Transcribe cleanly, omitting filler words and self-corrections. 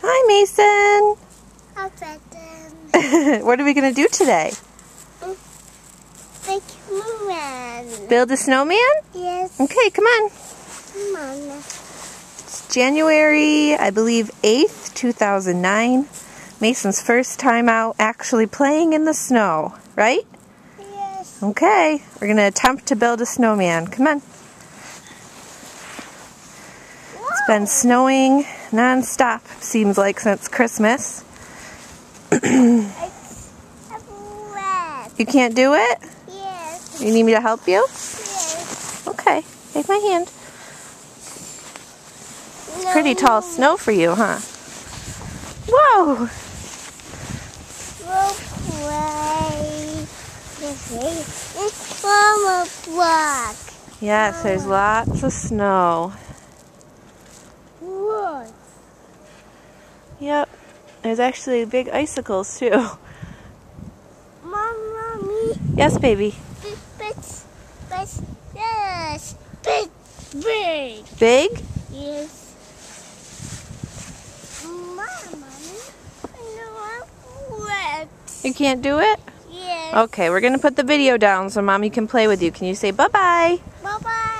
Hi, Mason. I'll pet them. What are we going to do today? Make snowman. Build a snowman? Yes. Okay, come on. Come on. It's January, I believe, 8th, 2009. Mason's first time out actually playing in the snow, right? Yes. Okay, we're going to attempt to build a snowman. Come on. It's been snowing non-stop, seems like, since Christmas. It's wet. You can't do it? Yes. You need me to help you? Yes. Okay, take my hand. No. Pretty tall snow for you, huh? Whoa! We'll play. It's Mama block. Yes, there's lots of snow. What? Yep, there's actually big icicles too. Mommy. Yes, baby. Yes. Big. Big? Yes. Mommy. I know I'm wet. You can't do it? Yes. Okay, we're going to put the video down so Mommy can play with you. Can you say bye-bye? Bye-bye.